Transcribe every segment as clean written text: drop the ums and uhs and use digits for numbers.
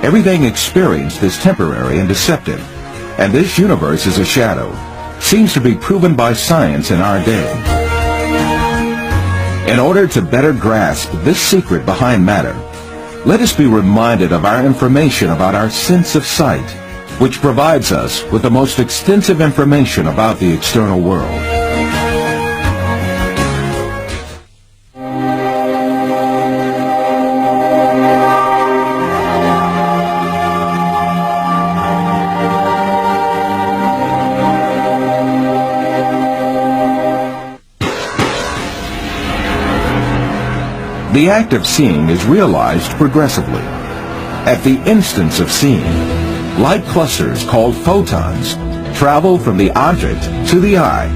Everything experienced is temporary and deceptive, and this universe is a shadow. Seems to be proven by science in our day. In order to better grasp this secret behind matter, let us be reminded of our information about our sense of sight, which provides us with the most extensive information about the external world. The act of seeing is realized progressively. At the instance of seeing, light clusters called photons travel from the object to the eye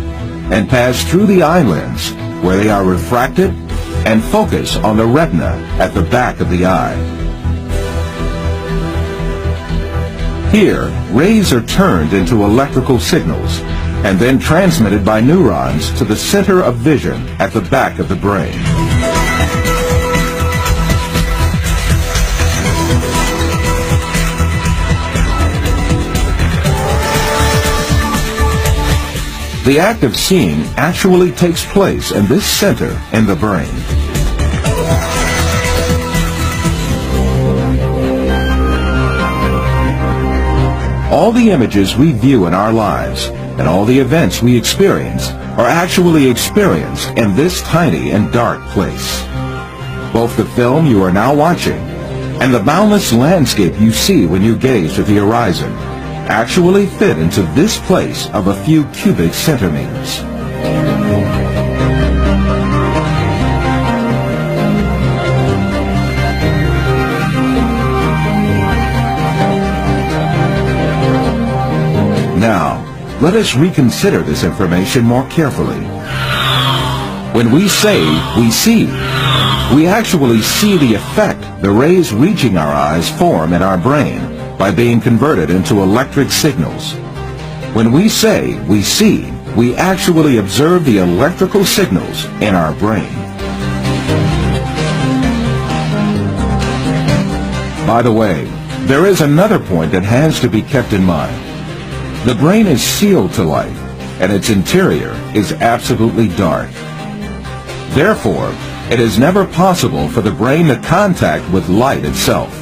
and pass through the eye lens, where they are refracted and focus on the retina at the back of the eye. Here, rays are turned into electrical signals and then transmitted by neurons to the center of vision at the back of the brain. The act of seeing actually takes place in this center in the brain. All the images we view in our lives and all the events we experience are actually experienced in this tiny and dark place. Both the film you are now watching and the boundless landscape you see when you gaze at the horizon actually fit into this place of a few cubic centimeters. Now, let us reconsider this information more carefully. When we say we see, we actually see the effect the rays reaching our eyes form in our brain by being converted into electric signals. When we say we see, we actually observe the electrical signals in our brain. By the way, there is another point that has to be kept in mind. The brain is sealed to light, and its interior is absolutely dark. Therefore, it is never possible for the brain to contact with light itself.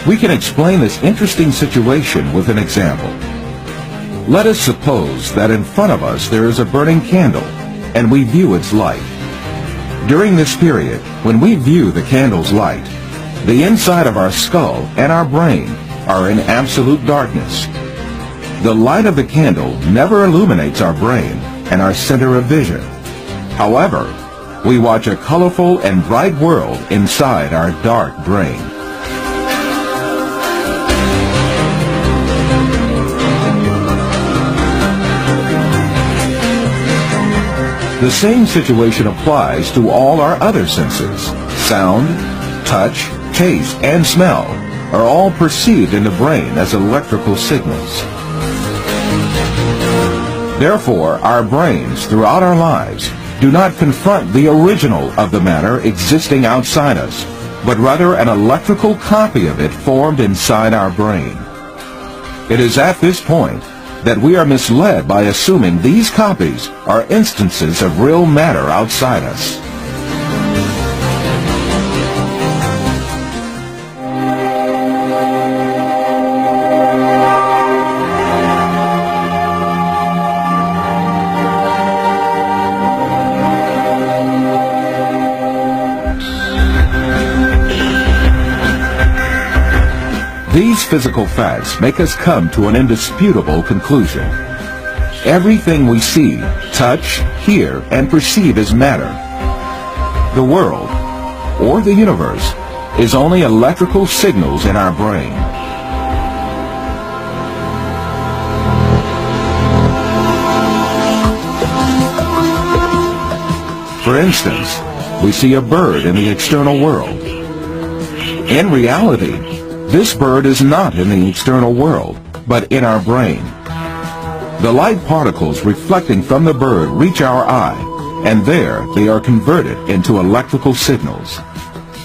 We can explain this interesting situation with an example. Let us suppose that in front of us there is a burning candle, and we view its light. During this period, when we view the candle's light, the inside of our skull and our brain are in absolute darkness. The light of the candle never illuminates our brain and our center of vision. However, we watch a colorful and bright world inside our dark brain. The same situation applies to all our other senses. Sound, touch, taste, and smell are all perceived in the brain as electrical signals. Therefore, our brains throughout our lives do not confront the original of the matter existing outside us, but rather an electrical copy of it formed inside our brain. It is at this point that we are misled by assuming these copies are instances of real matter outside us. These physical facts make us come to an indisputable conclusion. Everything we see, touch, hear, and perceive is matter. The world, or the universe, is only electrical signals in our brain. For instance, we see a bird in the external world. In reality, this bird is not in the external world, but in our brain. The light particles reflecting from the bird reach our eye, and there they are converted into electrical signals.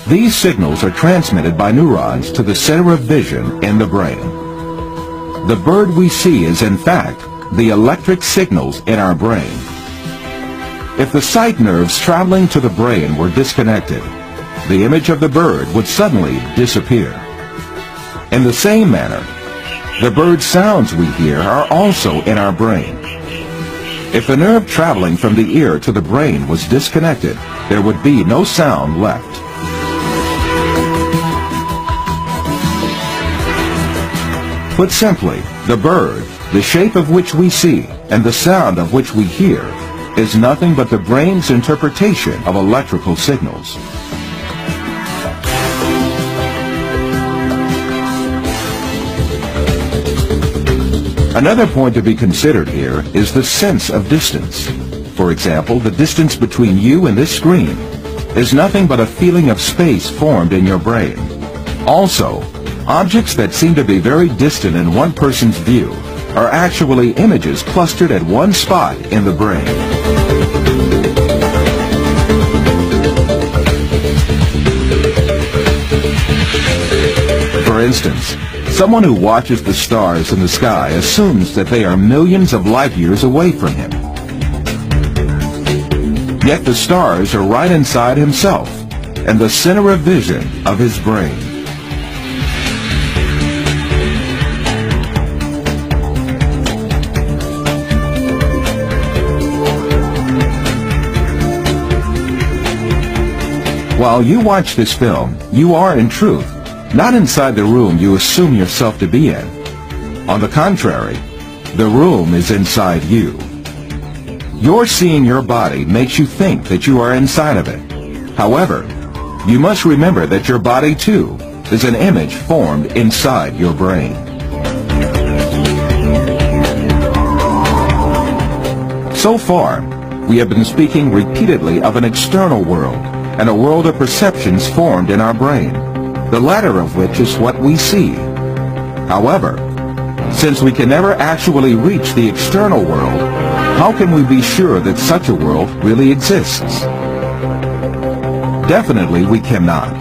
These signals are transmitted by neurons to the center of vision in the brain. The bird we see is, in fact, the electric signals in our brain. If the sight nerves traveling to the brain were disconnected, the image of the bird would suddenly disappear. In the same manner, the bird sounds we hear are also in our brain. If the nerve traveling from the ear to the brain was disconnected, there would be no sound left. Put simply, the bird, the shape of which we see, and the sound of which we hear, is nothing but the brain's interpretation of electrical signals. Another point to be considered here is the sense of distance. For example, the distance between you and this screen is nothing but a feeling of space formed in your brain. Also, objects that seem to be very distant in one person's view are actually images clustered at one spot in the brain. For instance, someone who watches the stars in the sky assumes that they are millions of light years away from him. Yet the stars are right inside himself, and the center of vision of his brain. While you watch this film, you are, in truth, not inside the room you assume yourself to be in. On the contrary, the room is inside you. Your seeing your body makes you think that you are inside of it. However, you must remember that your body, too, is an image formed inside your brain. So far, we have been speaking repeatedly of an external world and a world of perceptions formed in our brain, the latter of which is what we see. However, since we can never actually reach the external world, how can we be sure that such a world really exists? Definitely we cannot.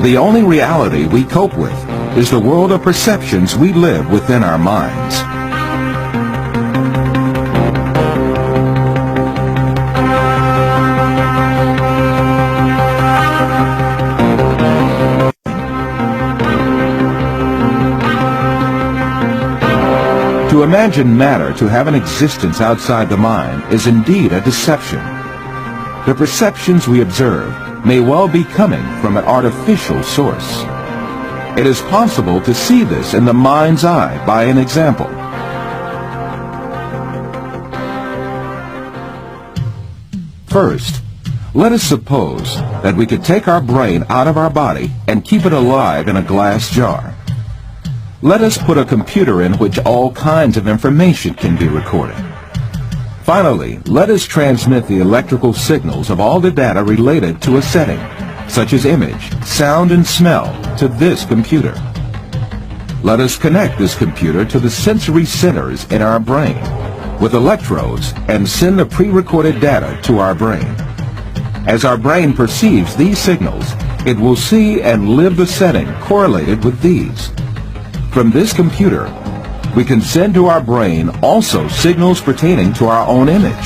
The only reality we cope with is the world of perceptions we live within our minds. To imagine matter to have an existence outside the mind is indeed a deception. The perceptions we observe may well be coming from an artificial source. It is possible to see this in the mind's eye by an example. First, let us suppose that we could take our brain out of our body and keep it alive in a glass jar. Let us put a computer in which all kinds of information can be recorded. Finally, let us transmit the electrical signals of all the data related to a setting, such as image, sound, and smell, to this computer. Let us connect this computer to the sensory centers in our brain with electrodes and send the pre-recorded data to our brain. As our brain perceives these signals, it will see and live the setting correlated with these. From this computer, we can send to our brain also signals pertaining to our own image.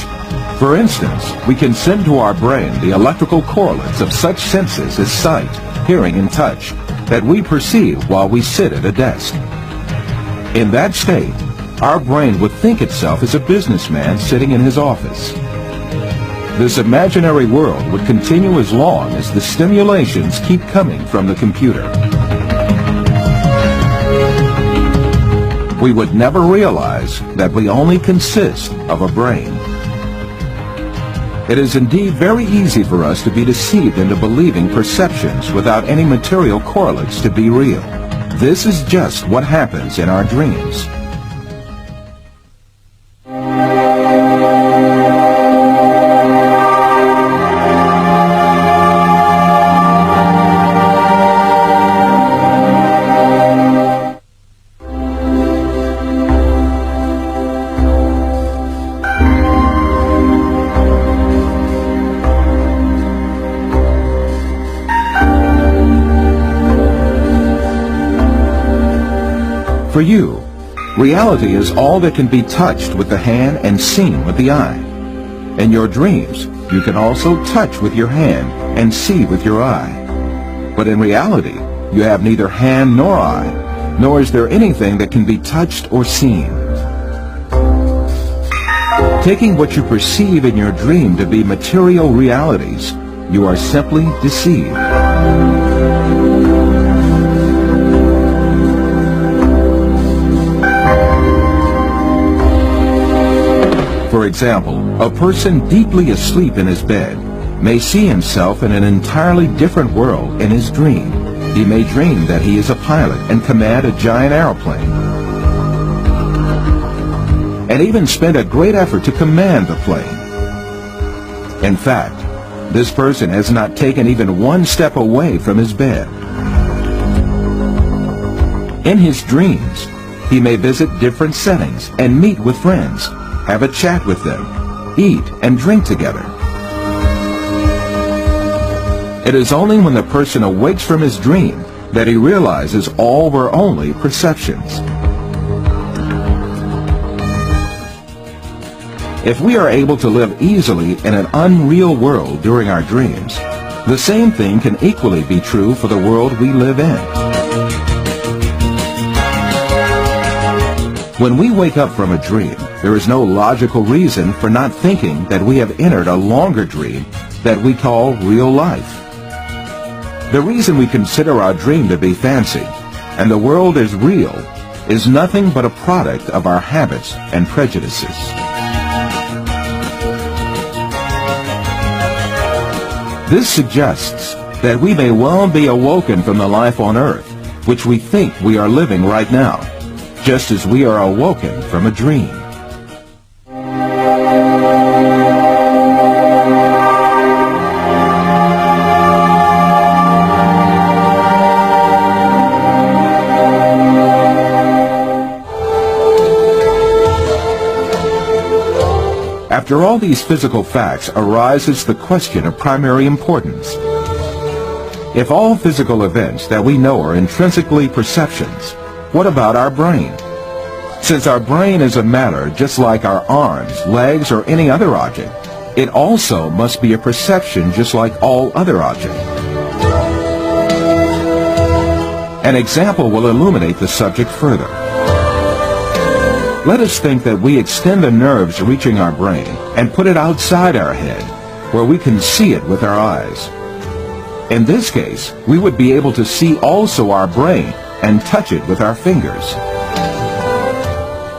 For instance, we can send to our brain the electrical correlates of such senses as sight, hearing, and touch that we perceive while we sit at a desk. In that state, our brain would think itself as a businessman sitting in his office. This imaginary world would continue as long as the stimulations keep coming from the computer. We would never realize that we only consist of a brain. It is indeed very easy for us to be deceived into believing perceptions without any material correlates to be real. This is just what happens in our dreams. For you, reality is all that can be touched with the hand and seen with the eye. In your dreams, you can also touch with your hand and see with your eye. But in reality, you have neither hand nor eye, nor is there anything that can be touched or seen. Taking what you perceive in your dream to be material realities, you are simply deceived. For example, a person deeply asleep in his bed may see himself in an entirely different world in his dream. He may dream that he is a pilot and command a giant airplane, and even spend a great effort to command the plane. In fact, this person has not taken even one step away from his bed. In his dreams, he may visit different settings and meet with friends, have a chat with them, eat and drink together. It is only when the person awakes from his dream that he realizes all were only perceptions. If we are able to live easily in an unreal world during our dreams, the same thing can equally be true for the world we live in. When we wake up from a dream, there is no logical reason for not thinking that we have entered a longer dream that we call real life. The reason we consider our dream to be fancy and the world as real is nothing but a product of our habits and prejudices. This suggests that we may well be awoken from the life on earth, which we think we are living right now, just as we are awoken from a dream. After all these physical facts arises the question of primary importance. If all physical events that we know are intrinsically perceptions, what about our brain? Since our brain is a matter just like our arms, legs, or any other object, it also must be a perception just like all other objects. An example will illuminate the subject further. Let us think that we extend the nerves reaching our brain and put it outside our head, where we can see it with our eyes. In this case, we would be able to see also our brain and touch it with our fingers.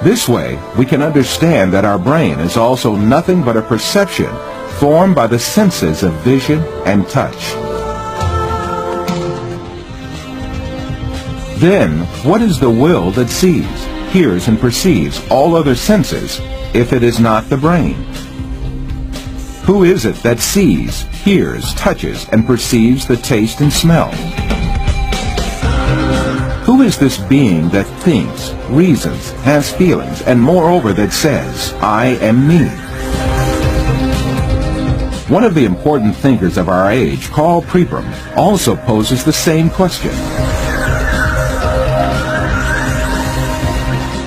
This way, we can understand that our brain is also nothing but a perception formed by the senses of vision and touch. Then, what is the will that sees, hears, and perceives all other senses if it is not the brain? Who is it that sees, hears, touches, and perceives the taste and smell? Who is this being that thinks, reasons, has feelings, and moreover that says, I am me? One of the important thinkers of our age, Karl Popper, also poses the same question.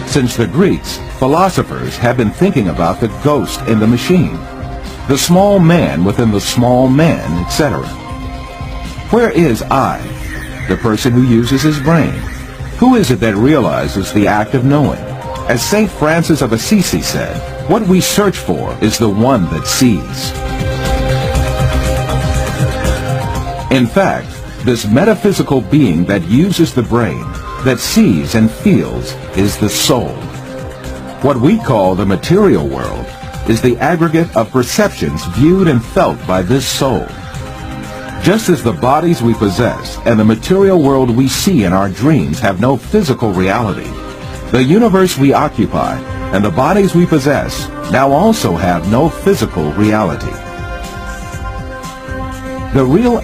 Since the Greeks, philosophers have been thinking about the ghost in the machine, the small man within the small man, etc. Where is I, the person who uses his brain? Who is it that realizes the act of knowing? As St. Francis of Assisi said, what we search for is the one that sees. In fact, this metaphysical being that uses the brain, that sees and feels, is the soul. What we call the material world is the aggregate of perceptions viewed and felt by this soul. Just as the bodies we possess and the material world we see in our dreams have no physical reality, the universe we occupy and the bodies we possess now also have no physical reality. The real